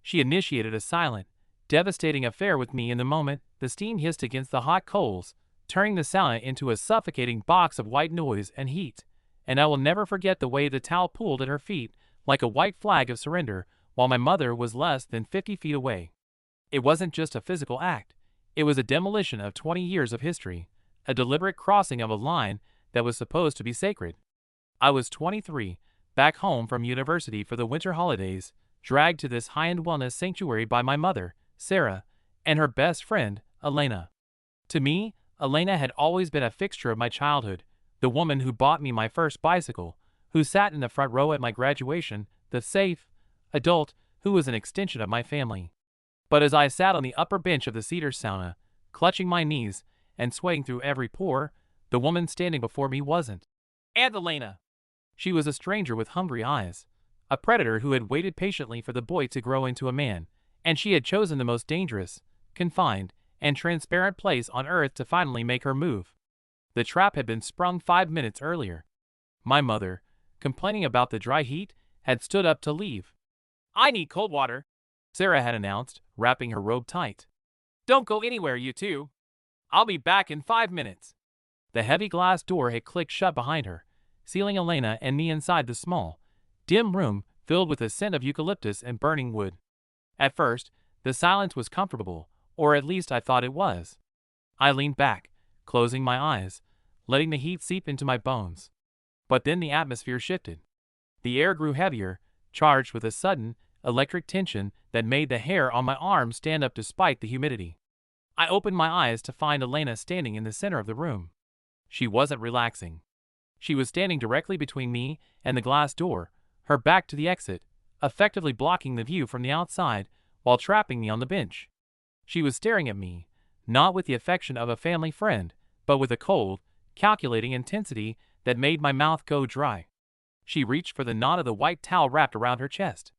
She initiated a silent, devastating affair with me in the moment the steam hissed against the hot coals, turning the sauna into a suffocating box of white noise and heat, and I will never forget the way the towel pulled at her feet like a white flag of surrender while my mother was less than 50 feet away. It wasn't just a physical act, it was a demolition of 20 years of history, a deliberate crossing of a line that was supposed to be sacred. I was 23, back home from university for the winter holidays, dragged to this high-end wellness sanctuary by my mother, Sarah, and her best friend, Elena. To me, Elena had always been a fixture of my childhood, the woman who bought me my first bicycle, who sat in the front row at my graduation, the safe adult who was an extension of my family. But as I sat on the upper bench of the cedar sauna, clutching my knees and sweating through every pore, the woman standing before me wasn't. And Elena. She was a stranger with hungry eyes, a predator who had waited patiently for the boy to grow into a man, and she had chosen the most dangerous, confined, and transparent place on earth to finally make her move. The trap had been sprung 5 minutes earlier. My mother, complaining about the dry heat, had stood up to leave. "I need cold water," Sarah had announced, wrapping her robe tight. "Don't go anywhere, you two. I'll be back in 5 minutes." The heavy glass door had clicked shut behind her, sealing Elena and me inside the small, dim room filled with the scent of eucalyptus and burning wood. At first, the silence was comfortable, or at least I thought it was. I leaned back, closing my eyes, letting the heat seep into my bones. But then the atmosphere shifted. The air grew heavier, charged with a sudden, electric tension that made the hair on my arms stand up despite the humidity. I opened my eyes to find Elena standing in the center of the room. She wasn't relaxing. She was standing directly between me and the glass door, her back to the exit, effectively blocking the view from the outside while trapping me on the bench. She was staring at me, not with the affection of a family friend, but with a cold, calculating intensity that made my mouth go dry. She reached for the knot of the white towel wrapped around her chest.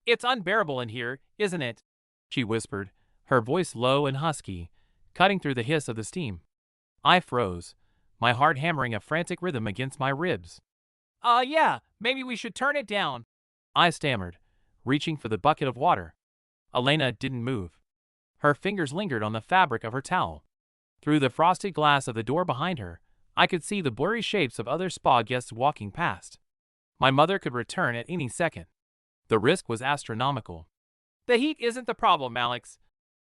"It's unbearable in here, isn't it?" she whispered, her voice low and husky, cutting through the hiss of the steam. I froze, my heart hammering a frantic rhythm against my ribs. Yeah, maybe we should turn it down," I stammered, reaching for the bucket of water. Elena didn't move. Her fingers lingered on the fabric of her towel. Through the frosted glass of the door behind her, I could see the blurry shapes of other spa guests walking past. My mother could return at any second. The risk was astronomical. "The heat isn't the problem, Alex,"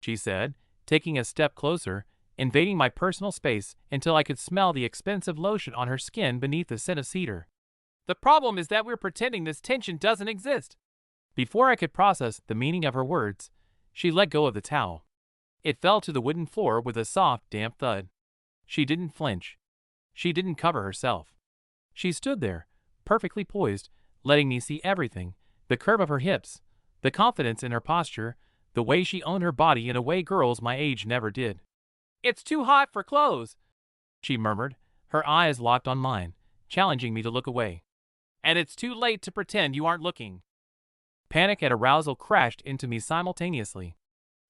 she said, taking a step closer, invading my personal space until I could smell the expensive lotion on her skin beneath the scent of cedar. "The problem is that we're pretending this tension doesn't exist." Before I could process the meaning of her words, she let go of the towel. It fell to the wooden floor with a soft, damp thud. She didn't flinch. She didn't cover herself. She stood there, perfectly poised, letting me see everything, the curve of her hips, the confidence in her posture, the way she owned her body in a way girls my age never did. "It's too hot for clothes," she murmured, her eyes locked on mine, challenging me to look away. "And it's too late to pretend you aren't looking." Panic and arousal crashed into me simultaneously.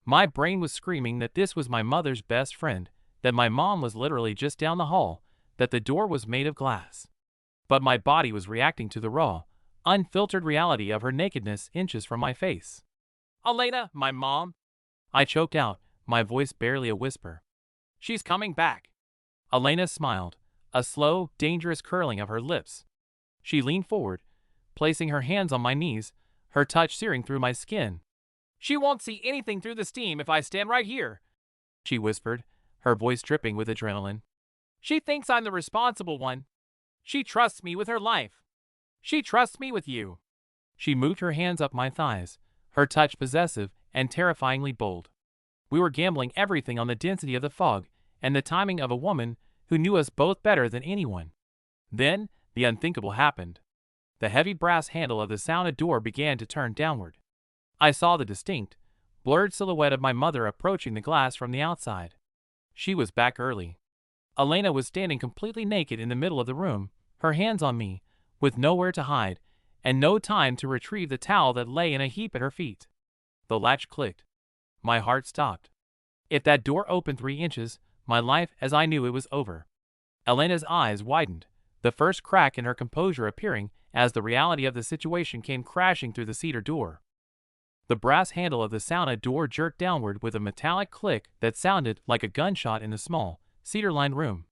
My brain was screaming that this was my mother's best friend, that my mom was literally just down the hall, that the door was made of glass. But my body was reacting to the raw, unfiltered reality of her nakedness inches from my face. "Elena, my mom," I choked out, my voice barely a whisper. "She's coming back." Elena smiled, a slow, dangerous curling of her lips. She leaned forward, placing her hands on my knees, her touch searing through my skin. "She won't see anything through the steam if I stand right here," she whispered, her voice dripping with adrenaline. "She thinks I'm the responsible one. She trusts me with her life. She trusts me with you." She moved her hands up my thighs, her touch possessive and terrifyingly bold. We were gambling everything on the density of the fog and the timing of a woman who knew us both better than anyone. Then, the unthinkable happened. The heavy brass handle of the sauna door began to turn downward. I saw the distinct, blurred silhouette of my mother approaching the glass from the outside. She was back early. Elena was standing completely naked in the middle of the room, her hands on me, with nowhere to hide, and no time to retrieve the towel that lay in a heap at her feet. The latch clicked. My heart stopped. If that door opened 3 inches, my life as I knew it was over. Elena's eyes widened, the first crack in her composure appearing as the reality of the situation came crashing through the cedar door. The brass handle of the sauna door jerked downward with a metallic click that sounded like a gunshot in a small, cedar-lined room.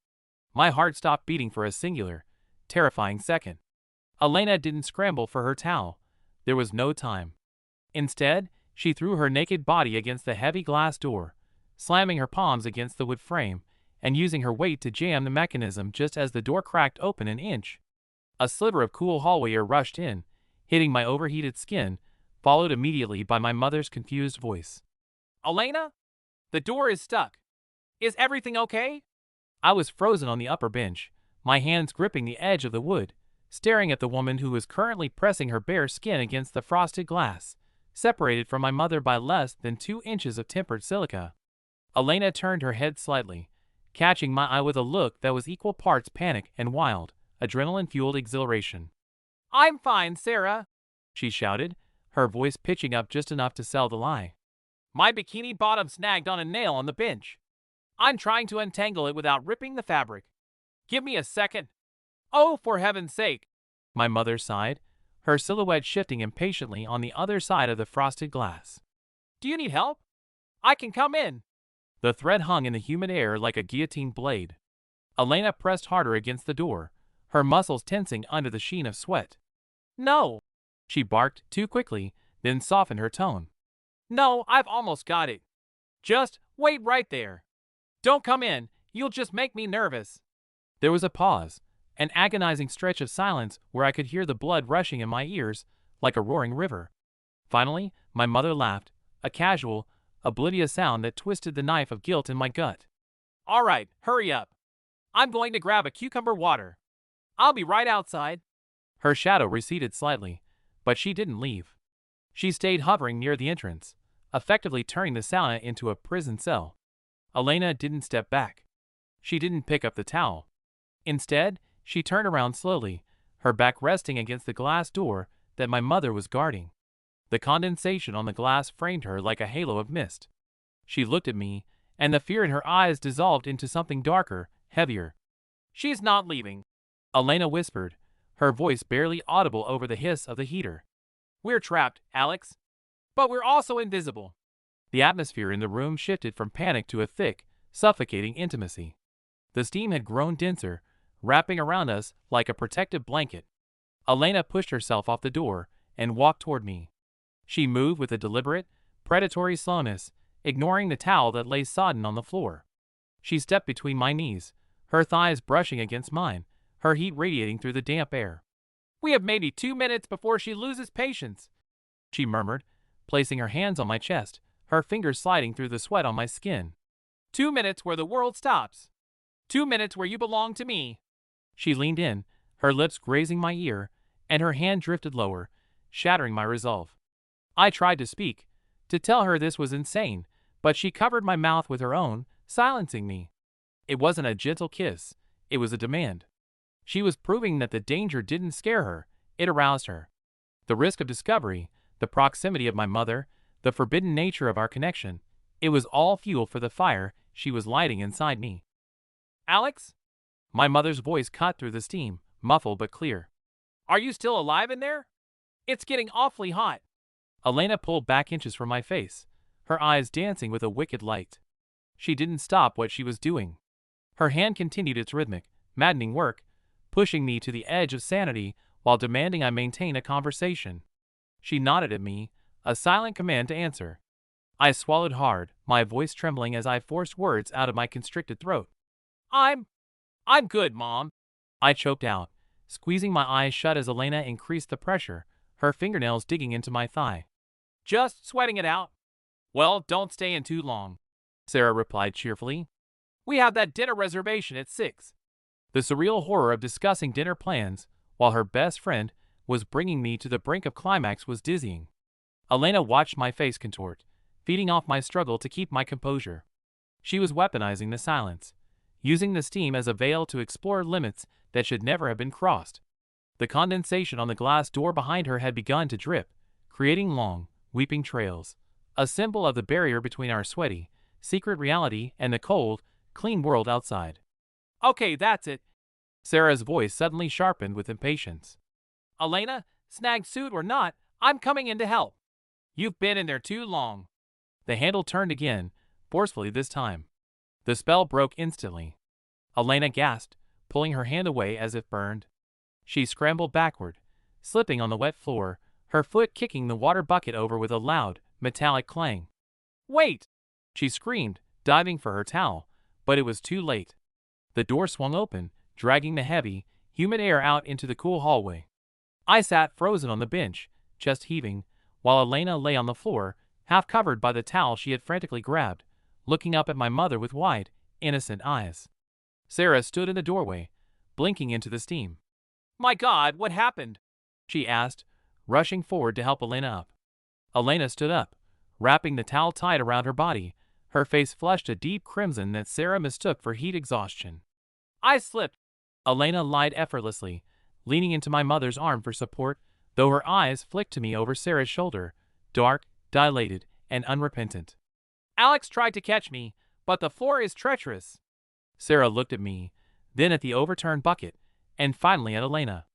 My heart stopped beating for a singular, terrifying second. Elena didn't scramble for her towel. There was no time. Instead, she threw her naked body against the heavy glass door, slamming her palms against the wood frame and using her weight to jam the mechanism just as the door cracked open an inch. A sliver of cool hallway air rushed in, hitting my overheated skin, followed immediately by my mother's confused voice. "Elena? The door is stuck. Is everything okay?" I was frozen on the upper bench, my hands gripping the edge of the wood, staring at the woman who was currently pressing her bare skin against the frosted glass, separated from my mother by less than 2 inches of tempered silica. Elena turned her head slightly, catching my eye with a look that was equal parts panic and wild, adrenaline-fueled exhilaration. "I'm fine, Sarah," she shouted, her voice pitching up just enough to sell the lie. "My bikini bottom snagged on a nail on the bench. I'm trying to untangle it without ripping the fabric. Give me a second." "Oh, for heaven's sake," my mother sighed, her silhouette shifting impatiently on the other side of the frosted glass. "Do you need help? I can come in." The thread hung in the humid air like a guillotine blade. Elena pressed harder against the door, her muscles tensing under the sheen of sweat. "No," she barked too quickly, then softened her tone. "No, I've almost got it. Just wait right there. Don't come in, you'll just make me nervous." There was a pause, an agonizing stretch of silence where I could hear the blood rushing in my ears like a roaring river. Finally, my mother laughed, a casual, oblivious sound that twisted the knife of guilt in my gut. "All right, hurry up. I'm going to grab a cucumber water. I'll be right outside." Her shadow receded slightly, but she didn't leave. She stayed hovering near the entrance, effectively turning the sauna into a prison cell. Elena didn't step back. She didn't pick up the towel. Instead, she turned around slowly, her back resting against the glass door that my mother was guarding. The condensation on the glass framed her like a halo of mist. She looked at me, and the fear in her eyes dissolved into something darker, heavier. "She's not leaving," Elena whispered, her voice barely audible over the hiss of the heater. "We're trapped, Alex. But we're also invisible." The atmosphere in the room shifted from panic to a thick, suffocating intimacy. The steam had grown denser, wrapping around us like a protective blanket. Elena pushed herself off the door and walked toward me. She moved with a deliberate, predatory slowness, ignoring the towel that lay sodden on the floor. She stepped between my knees, her thighs brushing against mine, her heat radiating through the damp air. "We have maybe 2 minutes before she loses patience," she murmured, placing her hands on my chest, her fingers sliding through the sweat on my skin. "2 minutes where the world stops. 2 minutes where you belong to me." She leaned in, her lips grazing my ear, and her hand drifted lower, shattering my resolve. I tried to speak, to tell her this was insane, but she covered my mouth with her own, silencing me. It wasn't a gentle kiss, it was a demand. She was proving that the danger didn't scare her, it aroused her. The risk of discovery, the proximity of my mother, the forbidden nature of our connection, it was all fuel for the fire she was lighting inside me. "Alex?" My mother's voice cut through the steam, muffled but clear. "Are you still alive in there? It's getting awfully hot." Elena pulled back inches from my face, her eyes dancing with a wicked light. She didn't stop what she was doing. Her hand continued its rhythmic, maddening work, pushing me to the edge of sanity while demanding I maintain a conversation. She nodded at me, a silent command to answer. I swallowed hard, my voice trembling as I forced words out of my constricted throat. I'm good, Mom," I choked out, squeezing my eyes shut as Elena increased the pressure, her fingernails digging into my thigh. "Just sweating it out." "Well, don't stay in too long," Sarah replied cheerfully. "We have that dinner reservation at 6. The surreal horror of discussing dinner plans while her best friend was bringing me to the brink of climax was dizzying. Elena watched my face contort, feeding off my struggle to keep my composure. She was weaponizing the silence, using the steam as a veil to explore limits that should never have been crossed. The condensation on the glass door behind her had begun to drip, creating long, weeping trails, a symbol of the barrier between our sweaty, secret reality and the cold, clean world outside. "Okay, that's it." Sarah's voice suddenly sharpened with impatience. "Elena, snag suit or not, I'm coming in to help. You've been in there too long. The handle turned again, forcefully this time. The spell broke instantly. Elena gasped, pulling her hand away as if burned. She scrambled backward, slipping on the wet floor, her foot kicking the water bucket over with a loud, metallic clang. Wait! She screamed, diving for her towel, but it was too late. The door swung open, dragging the heavy, humid air out into the cool hallway. I sat frozen on the bench, chest heaving, while Elena lay on the floor, half covered by the towel she had frantically grabbed, looking up at my mother with wide, innocent eyes. Sarah stood in the doorway, blinking into the steam. My God, what happened? She asked, rushing forward to help Elena up. Elena stood up, wrapping the towel tight around her body, her face flushed a deep crimson that Sarah mistook for heat exhaustion. I slipped. Elena lied effortlessly, leaning into my mother's arm for support, though her eyes flicked to me over Sarah's shoulder, dark, dilated, and unrepentant. Alex tried to catch me, but the floor is treacherous. Sarah looked at me, then at the overturned bucket, and finally at Elena.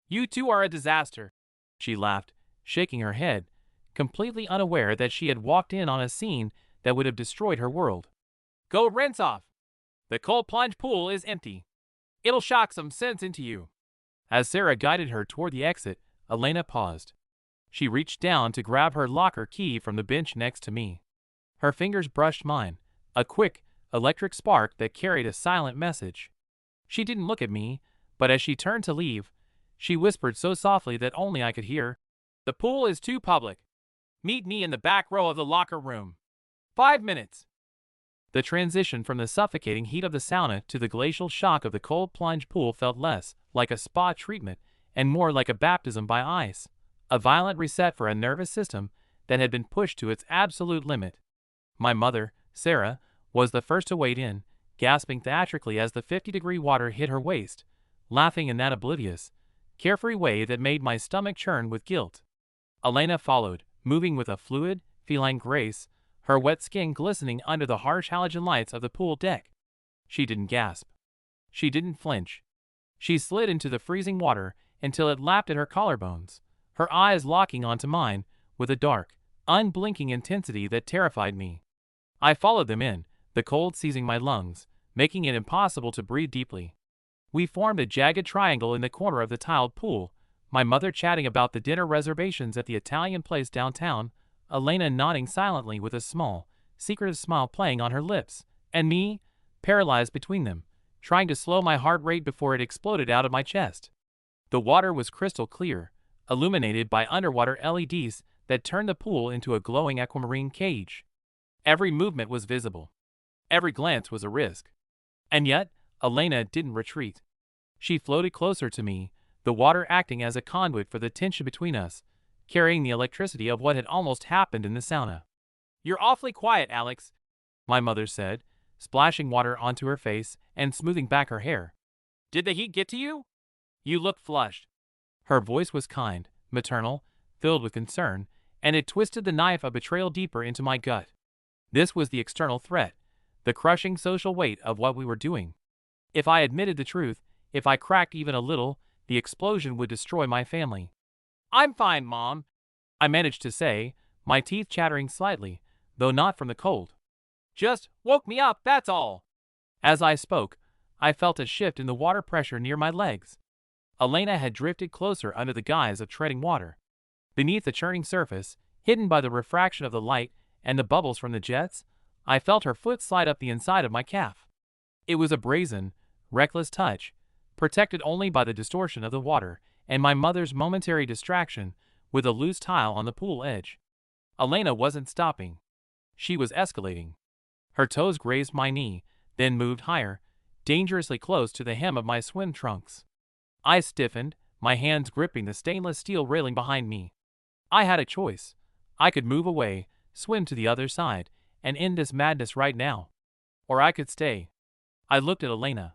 You two are a disaster. She laughed, shaking her head, completely unaware that she had walked in on a scene that would have destroyed her world. Go rinse off. The cold plunge pool is empty. It'll shock some sense into you. As Sarah guided her toward the exit, Elena paused. She reached down to grab her locker key from the bench next to me. Her fingers brushed mine, a quick, electric spark that carried a silent message. She didn't look at me, but as she turned to leave, she whispered so softly that only I could hear, The pool is too public. Meet me in the back row of the locker room. 5 minutes. The transition from the suffocating heat of the sauna to the glacial shock of the cold plunge pool felt less like a spa treatment and more like a baptism by ice, a violent reset for a nervous system that had been pushed to its absolute limit. My mother, Sarah, was the first to wade in, gasping theatrically as the 50-degree water hit her waist, laughing in that oblivious, carefree way that made my stomach churn with guilt. Elena followed, moving with a fluid, feline grace, her wet skin glistening under the harsh halogen lights of the pool deck. She didn't gasp. She didn't flinch. She slid into the freezing water until it lapped at her collarbones, her eyes locking onto mine with a dark, unblinking intensity that terrified me. I followed them in, the cold seizing my lungs, making it impossible to breathe deeply. We formed a jagged triangle in the corner of the tiled pool, my mother chatting about the dinner reservations at the Italian place downtown, Elena nodding silently with a small, secretive smile playing on her lips, and me, paralyzed between them, trying to slow my heart rate before it exploded out of my chest. The water was crystal clear, illuminated by underwater LEDs that turned the pool into a glowing aquamarine cage. Every movement was visible. Every glance was a risk. And yet, Elena didn't retreat. She floated closer to me, the water acting as a conduit for the tension between us, carrying the electricity of what had almost happened in the sauna. You're awfully quiet, Alex, my mother said, splashing water onto her face and smoothing back her hair. Did the heat get to you? You look flushed. Her voice was kind, maternal, filled with concern, and it twisted the knife of betrayal deeper into my gut. This was the external threat, the crushing social weight of what we were doing. If I admitted the truth, if I cracked even a little, the explosion would destroy my family. I'm fine, Mom, I managed to say, my teeth chattering slightly, though not from the cold. Just woke me up, that's all. As I spoke, I felt a shift in the water pressure near my legs. Elena had drifted closer under the guise of treading water. Beneath the churning surface, hidden by the refraction of the light and the bubbles from the jets, I felt her foot slide up the inside of my calf. It was a brazen, reckless touch, protected only by the distortion of the water and my mother's momentary distraction with a loose tile on the pool edge. Elena wasn't stopping. She was escalating. Her toes grazed my knee, then moved higher, dangerously close to the hem of my swim trunks. I stiffened, my hands gripping the stainless steel railing behind me. I had a choice. I could move away, swim to the other side, and end this madness right now. Or I could stay. I looked at Elena.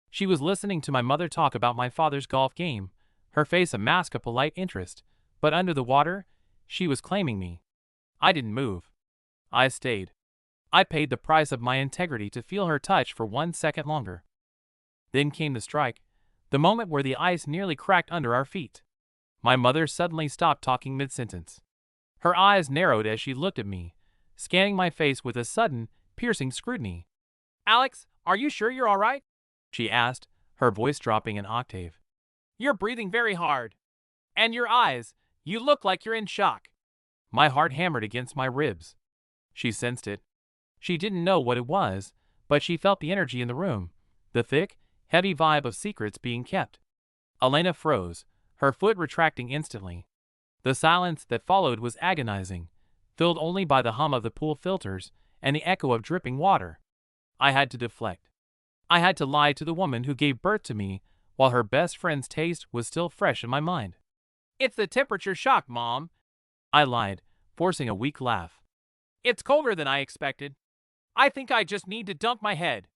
She was listening to my mother talk about my father's golf game, her face a mask of polite interest, but under the water, she was claiming me. I didn't move. I stayed. I paid the price of my integrity to feel her touch for 1 second longer. Then came the strike, the moment where the ice nearly cracked under our feet. My mother suddenly stopped talking mid-sentence. Her eyes narrowed as she looked at me, scanning my face with a sudden, piercing scrutiny. "Alex, are you sure you're all right?" she asked, her voice dropping an octave. "You're breathing very hard. And your eyes, you look like you're in shock." My heart hammered against my ribs. She sensed it. She didn't know what it was, but she felt the energy in the room, the thick, heavy vibe of secrets being kept. Elena froze, her foot retracting instantly. The silence that followed was agonizing, filled only by the hum of the pool filters and the echo of dripping water. I had to deflect. I had to lie to the woman who gave birth to me while her best friend's taste was still fresh in my mind. "It's the temperature shock, Mom," I lied, forcing a weak laugh. "It's colder than I expected. I think I just need to dunk my head."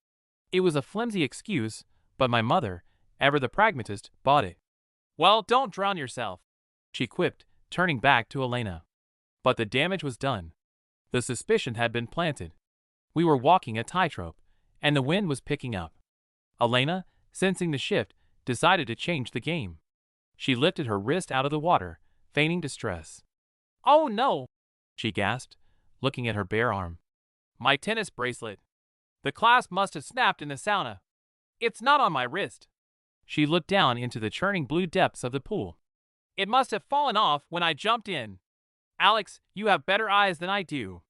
It was a flimsy excuse, but my mother, ever the pragmatist, bought it. "Well, don't drown yourself," she quipped, turning back to Elena. But the damage was done. The suspicion had been planted. We were walking a tightrope, and the wind was picking up. Elena, sensing the shift, decided to change the game. She lifted her wrist out of the water, feigning distress. "Oh no," she gasped, looking at her bare arm. "My tennis bracelet. The clasp must have snapped in the sauna. It's not on my wrist." She looked down into the churning blue depths of the pool. "It must have fallen off when I jumped in. Alex, you have better eyes than I do.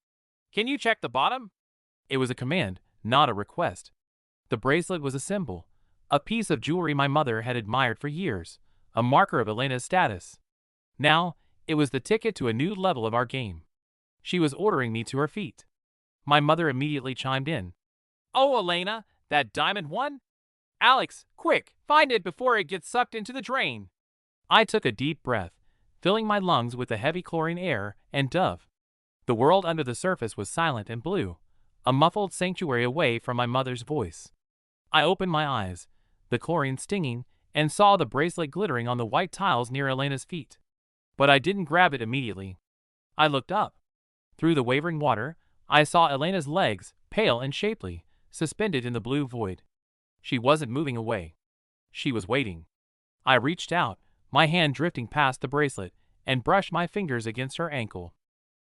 Can you check the bottom?" It was a command, not a request. The bracelet was a symbol, a piece of jewelry my mother had admired for years, a marker of Elena's status. Now, it was the ticket to a new level of our game. She was ordering me to her feet. My mother immediately chimed in. "Oh, Elena, that diamond one? Alex, quick, find it before it gets sucked into the drain." I took a deep breath, filling my lungs with the heavy chlorine air and Dove. The world under the surface was silent and blue, a muffled sanctuary away from my mother's voice. I opened my eyes, the chlorine stinging, and saw the bracelet glittering on the white tiles near Elena's feet. But I didn't grab it immediately. I looked up. Through the wavering water, I saw Elena's legs, pale and shapely, suspended in the blue void. She wasn't moving away. She was waiting. I reached out, my hand drifting past the bracelet, and brushed my fingers against her ankle.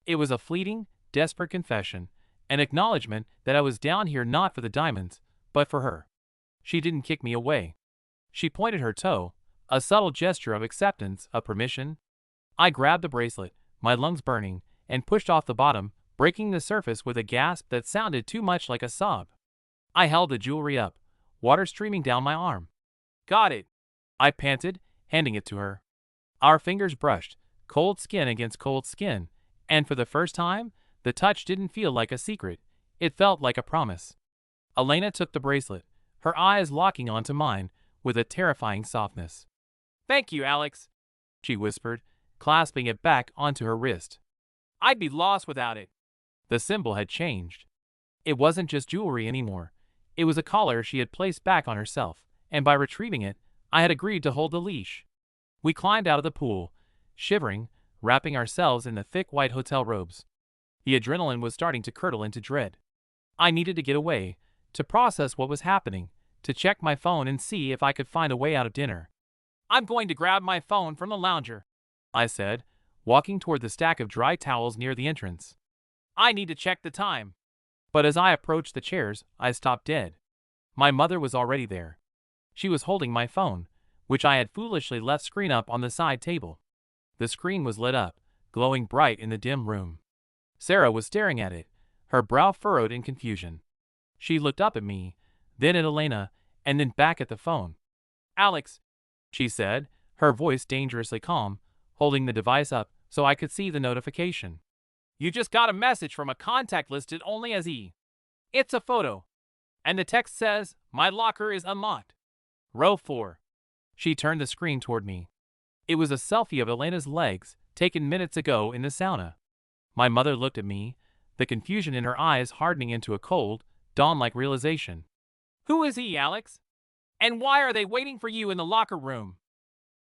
It was a fleeting, desperate confession, an acknowledgement that I was down here not for the diamonds, but for her. She didn't kick me away. She pointed her toe, a subtle gesture of acceptance, of permission. I grabbed the bracelet, my lungs burning, and pushed off the bottom, breaking the surface with a gasp that sounded too much like a sob. I held the jewelry up, water streaming down my arm. "Got it," I panted, handing it to her. Our fingers brushed, cold skin against cold skin, and for the first time, the touch didn't feel like a secret, it felt like a promise. Elena took the bracelet, her eyes locking onto mine with a terrifying softness. "Thank you, Alex," she whispered, clasping it back onto her wrist. "I'd be lost without it." The symbol had changed. It wasn't just jewelry anymore. It was a collar she had placed back on herself, and by retrieving it, I had agreed to hold the leash. We climbed out of the pool, shivering, wrapping ourselves in the thick white hotel robes. The adrenaline was starting to curdle into dread. I needed to get away, to process what was happening, to check my phone and see if I could find a way out of dinner. "I'm going to grab my phone from the lounger," I said, walking toward the stack of dry towels near the entrance. "I need to check the time." But as I approached the chairs, I stopped dead. My mother was already there. She was holding my phone, which I had foolishly left screen up on the side table. The screen was lit up, glowing bright in the dim room. Sarah was staring at it, her brow furrowed in confusion. She looked up at me, then at Elena, and then back at the phone. "Alex," she said, her voice dangerously calm, holding the device up so I could see the notification. "You just got a message from a contact listed only as E. It's a photo. And the text says, 'My locker is unlocked. Row 4. She turned the screen toward me. It was a selfie of Elena's legs, taken minutes ago in the sauna. My mother looked at me, the confusion in her eyes hardening into a cold, dawn-like realization. "Who is he, Alex? And why are they waiting for you in the locker room?"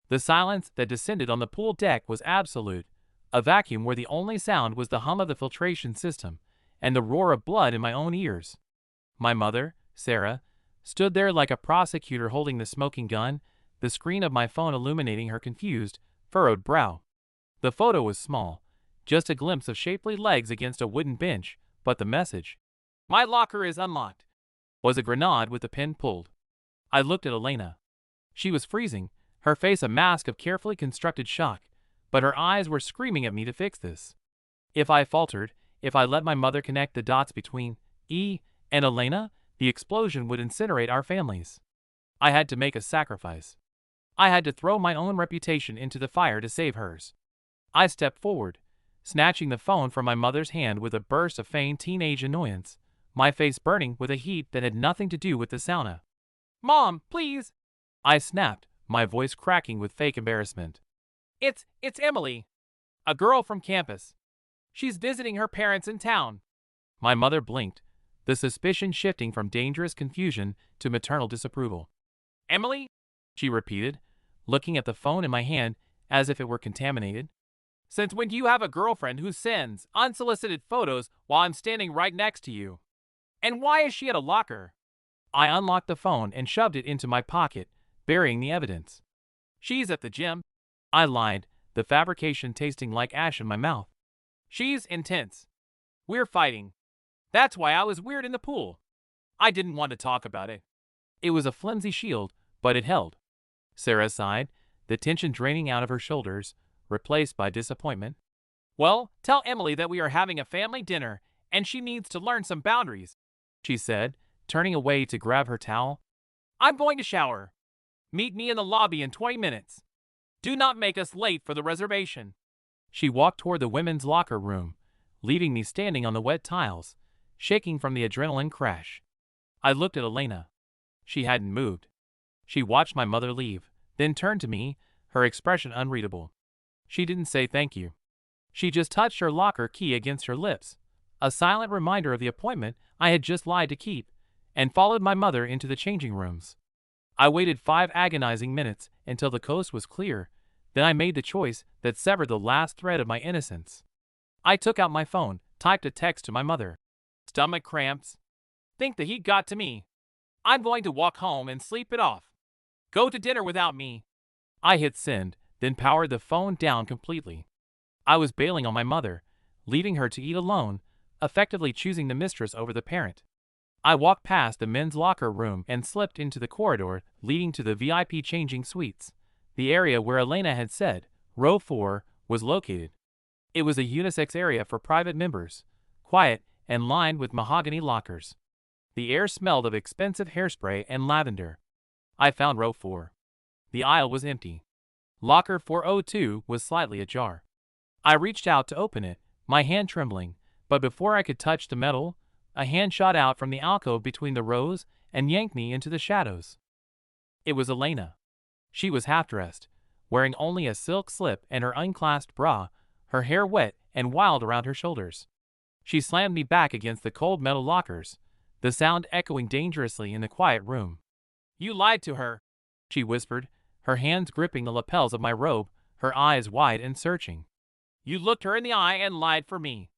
The silence that descended on the pool deck was absolute, a vacuum where the only sound was the hum of the filtration system and the roar of blood in my own ears. My mother, Sarah, stood there like a prosecutor holding the smoking gun, the screen of my phone illuminating her confused, furrowed brow. The photo was small, Just a glimpse of shapely legs against a wooden bench, but the message, "My locker is unlocked," was a grenade with the pin pulled. I looked at Elena. She was freezing, her face a mask of carefully constructed shock, but her eyes were screaming at me to fix this. If I faltered, if I let my mother connect the dots between E and Elena, the explosion would incinerate our families. I had to make a sacrifice. I had to throw my own reputation into the fire to save hers. I stepped forward, snatching the phone from my mother's hand with a burst of feigned teenage annoyance, my face burning with a heat that had nothing to do with the sauna. "Mom, please!" I snapped, my voice cracking with fake embarrassment. It's Emily. A girl from campus. She's visiting her parents in town." My mother blinked, the suspicion shifting from dangerous confusion to maternal disapproval. "Emily?" she repeated, looking at the phone in my hand as if it were contaminated. "Since when do you have a girlfriend who sends unsolicited photos while I'm standing right next to you? And why is she at a locker?" I unlocked the phone and shoved it into my pocket, burying the evidence. "She's at the gym," I lied, the fabrication tasting like ash in my mouth. "She's intense. We're fighting. That's why I was weird in the pool. I didn't want to talk about it." It was a flimsy shield, but it held. Sarah sighed, the tension draining out of her shoulders, replaced by disappointment. "Well, tell Emily that we are having a family dinner, and she needs to learn some boundaries," she said, turning away to grab her towel. "I'm going to shower. Meet me in the lobby in 20 minutes. Do not make us late for the reservation." She walked toward the women's locker room, leaving me standing on the wet tiles, shaking from the adrenaline crash. I looked at Elena. She hadn't moved. She watched my mother leave, then turned to me, her expression unreadable. She didn't say thank you. She just touched her locker key against her lips, a silent reminder of the appointment I had just lied to keep, and followed my mother into the changing rooms. I waited 5 agonizing minutes until the coast was clear, then I made the choice that severed the last thread of my innocence. I took out my phone, typed a text to my mother. "Stomach cramps. Think the heat got to me. I'm going to walk home and sleep it off. Go to dinner without me." I hit send, then powered the phone down completely. I was bailing on my mother, leaving her to eat alone, effectively choosing the mistress over the parent. I walked past the men's locker room and slipped into the corridor leading to the VIP changing suites, the area where Elena had said, row 4, was located. It was a unisex area for private members, quiet and lined with mahogany lockers. The air smelled of expensive hairspray and lavender. I found row 4. The aisle was empty. Locker 402 was slightly ajar. I reached out to open it, my hand trembling, but before I could touch the metal, a hand shot out from the alcove between the rows and yanked me into the shadows. It was Elena. She was half-dressed, wearing only a silk slip and her unclasped bra, her hair wet and wild around her shoulders. She slammed me back against the cold metal lockers, the sound echoing dangerously in the quiet room. "You lied to her," she whispered, her hands gripping the lapels of my robe, her eyes wide and searching. "You looked her in the eye and lied for me.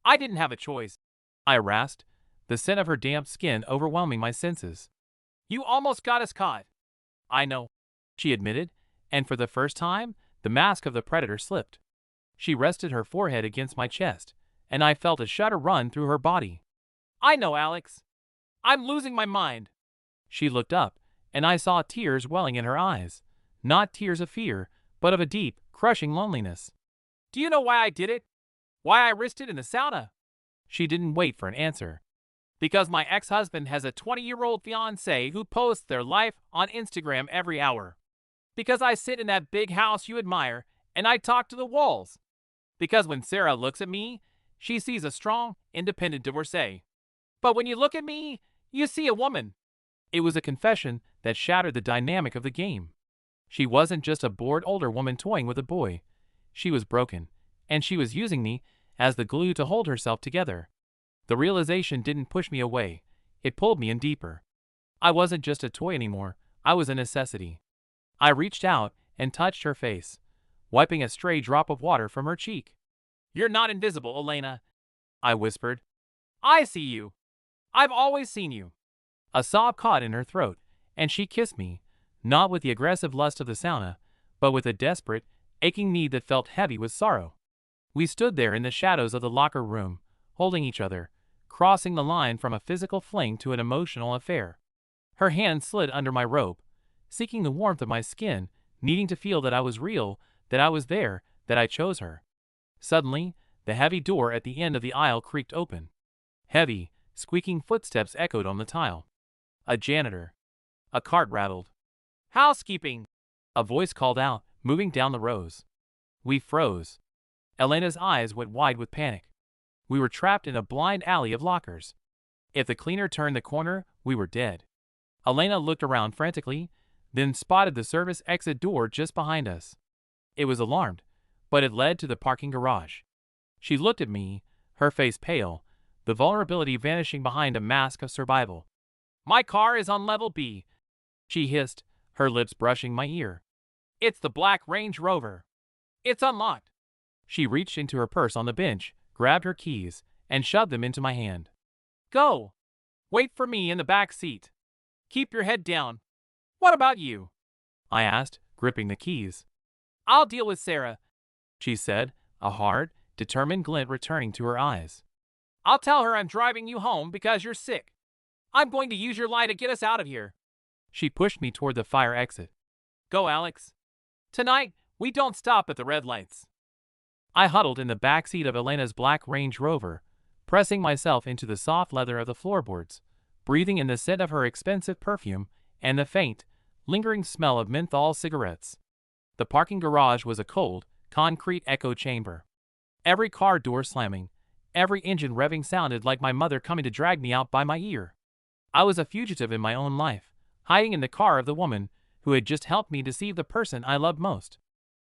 I didn't have a choice," I rasped, the scent of her damp skin overwhelming my senses. "You almost got us caught." "I know," she admitted, and for the first time, the mask of the predator slipped. She rested her forehead against my chest, and I felt a shudder run through her body. "I know, Alex. I'm losing my mind." She looked up, and I saw tears welling in her eyes, not tears of fear, but of a deep, crushing loneliness. "Do you know why I did it? Why I risked it in the sauna?" She didn't wait for an answer. "Because my ex-husband has a 20-year-old fiancée who posts their life on Instagram every hour. Because I sit in that big house you admire, and I talk to the walls. Because when Sarah looks at me, she sees a strong, independent divorcee. But when you look at me, you see a woman." It was a confession that shattered the dynamic of the game. She wasn't just a bored older woman toying with a boy. She was broken, and she was using me as the glue to hold herself together. The realization didn't push me away. It pulled me in deeper. I wasn't just a toy anymore. I was a necessity. I reached out and touched her face, wiping a stray drop of water from her cheek. "You're not invisible, Elena," I whispered. "I see you. I've always seen you." A sob caught in her throat, and she kissed me, not with the aggressive lust of the sauna, but with a desperate, aching need that felt heavy with sorrow. We stood there in the shadows of the locker room, holding each other, crossing the line from a physical fling to an emotional affair. Her hand slid under my robe, seeking the warmth of my skin, needing to feel that I was real, that I was there, that I chose her. Suddenly, the heavy door at the end of the aisle creaked open. Heavy, squeaking footsteps echoed on the tile. A janitor. A cart rattled. "Housekeeping!" a voice called out, moving down the rows. We froze. Elena's eyes went wide with panic. We were trapped in a blind alley of lockers. If the cleaner turned the corner, we were dead. Elena looked around frantically, then spotted the service exit door just behind us. It was alarmed, but it led to the parking garage. She looked at me, her face pale, the vulnerability vanishing behind a mask of survival. "My car is on level B," she hissed, her lips brushing my ear. "It's the black Range Rover. It's unlocked." She reached into her purse on the bench, grabbed her keys, and shoved them into my hand. "Go! Wait for me in the back seat. Keep your head down." "What about you?" I asked, gripping the keys. "I'll deal with Sarah," she said, a hard, determined glint returning to her eyes. "I'll tell her I'm driving you home because you're sick. I'm going to use your lie to get us out of here." She pushed me toward the fire exit. "Go, Alex. Tonight, we don't stop at the red lights." I huddled in the back seat of Elena's black Range Rover, pressing myself into the soft leather of the floorboards, breathing in the scent of her expensive perfume and the faint, lingering smell of menthol cigarettes. The parking garage was a cold, concrete echo chamber. Every car door slamming, every engine revving sounded like my mother coming to drag me out by my ear. I was a fugitive in my own life, hiding in the car of the woman who had just helped me deceive the person I loved most.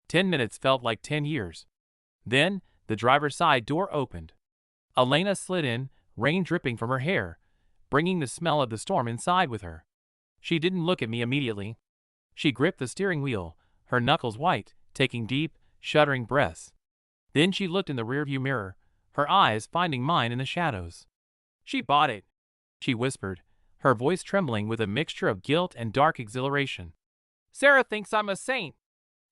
10 minutes felt like 10 years. Then, the driver's side door opened. Elena slid in, rain dripping from her hair, bringing the smell of the storm inside with her. She didn't look at me immediately. She gripped the steering wheel, her knuckles white, taking deep, shuddering breaths. Then she looked in the rearview mirror, her eyes finding mine in the shadows. "She bought it," she whispered, her voice trembling with a mixture of guilt and dark exhilaration. "Sarah thinks I'm a saint.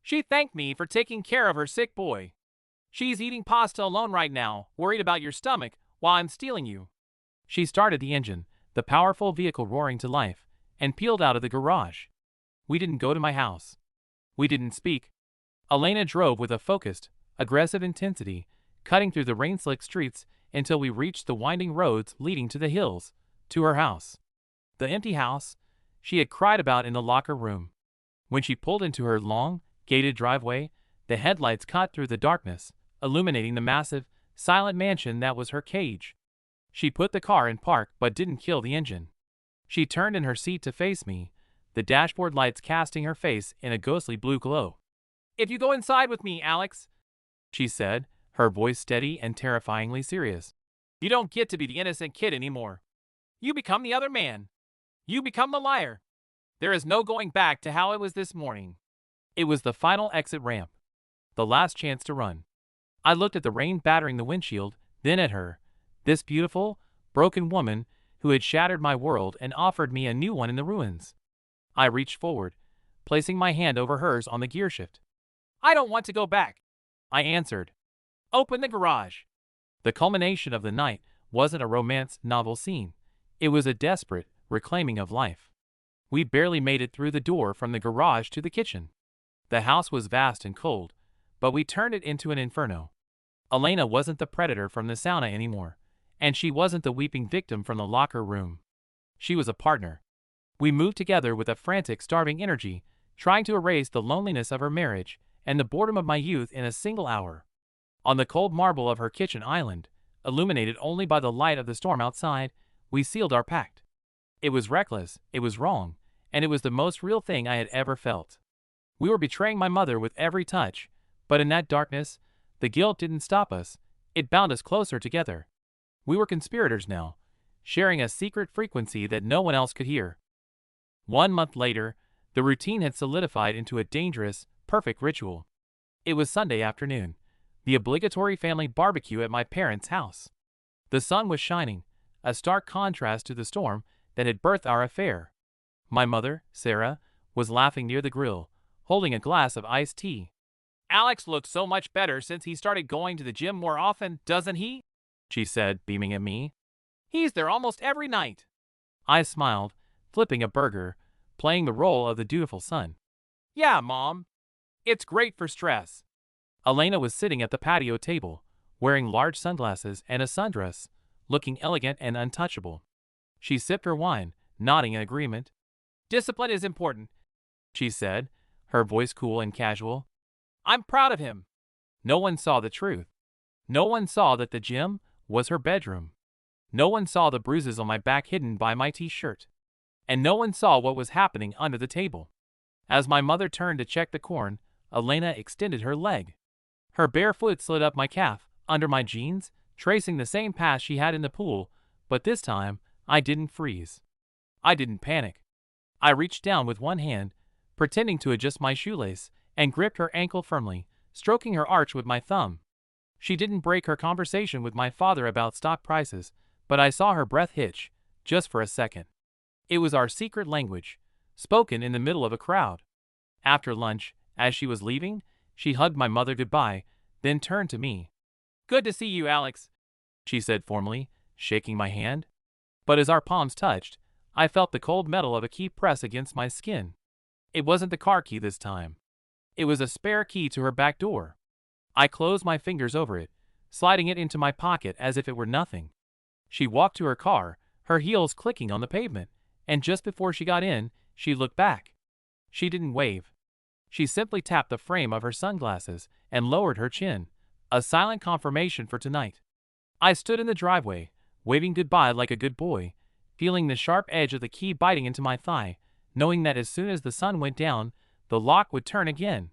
She thanked me for taking care of her sick boy. She's eating pasta alone right now, worried about your stomach, while I'm stealing you." She started the engine, the powerful vehicle roaring to life, and peeled out of the garage. We didn't go to my house. We didn't speak. Elena drove with a focused, aggressive intensity, cutting through the rain-slicked streets until we reached the winding roads leading to the hills, to her house. The empty house she had cried about in the locker room. When she pulled into her long, gated driveway, the headlights cut through the darkness, illuminating the massive, silent mansion that was her cage. She put the car in park but didn't kill the engine. She turned in her seat to face me, the dashboard lights casting her face in a ghostly blue glow. "If you go inside with me, Alex," she said, her voice steady and terrifyingly serious, "you don't get to be the innocent kid anymore. You become the other man. You become the liar. There is no going back to how it was this morning." It was the final exit ramp. The last chance to run. I looked at the rain battering the windshield, then at her, this beautiful, broken woman who had shattered my world and offered me a new one in the ruins. I reached forward, placing my hand over hers on the gearshift. "I don't want to go back," I answered. "Open the garage." The culmination of the night wasn't a romance novel scene. It was a desperate reclaiming of life. We barely made it through the door from the garage to the kitchen. The house was vast and cold, but we turned it into an inferno. Elena wasn't the predator from the sauna anymore, and she wasn't the weeping victim from the locker room. She was a partner. We moved together with a frantic, starving energy, trying to erase the loneliness of her marriage and the boredom of my youth in a single hour. On the cold marble of her kitchen island, illuminated only by the light of the storm outside, we sealed our pact. It was reckless, it was wrong, and it was the most real thing I had ever felt. We were betraying my mother with every touch, but in that darkness, the guilt didn't stop us, it bound us closer together. We were conspirators now, sharing a secret frequency that no one else could hear. 1 month later, the routine had solidified into a dangerous, perfect ritual. It was Sunday afternoon, the obligatory family barbecue at my parents' house. The sun was shining, a stark contrast to the storm that had birthed our affair. My mother, Sarah, was laughing near the grill, holding a glass of iced tea. Alex looks so much better since he started going to the gym more often, doesn't he? She said, beaming at me. He's there almost every night. I smiled, flipping a burger, playing the role of the dutiful son. Yeah, Mom. It's great for stress. Elena was sitting at the patio table, wearing large sunglasses and a sundress, looking elegant and untouchable. She sipped her wine, nodding in agreement. Discipline is important, she said, her voice cool and casual. I'm proud of him. No one saw the truth. No one saw that the gym was her bedroom. No one saw the bruises on my back hidden by my t-shirt. And no one saw what was happening under the table. As my mother turned to check the corn, Elena extended her leg. Her bare foot slid up my calf, under my jeans, tracing the same path she had in the pool, but this time, I didn't freeze. I didn't panic. I reached down with one hand, pretending to adjust my shoelace, and gripped her ankle firmly, stroking her arch with my thumb. She didn't break her conversation with my father about stock prices, but I saw her breath hitch, just for a second. It was our secret language, spoken in the middle of a crowd. After lunch, as she was leaving, she hugged my mother goodbye, then turned to me. Good to see you, Alex, she said formally, shaking my hand. But as our palms touched, I felt the cold metal of a key press against my skin. It wasn't the car key this time. It was a spare key to her back door. I closed my fingers over it, sliding it into my pocket as if it were nothing. She walked to her car, her heels clicking on the pavement, and just before she got in, she looked back. She didn't wave. She simply tapped the frame of her sunglasses and lowered her chin, a silent confirmation for tonight. I stood in the driveway, waving goodbye like a good boy, feeling the sharp edge of the key biting into my thigh, knowing that as soon as the sun went down, the lock would turn again.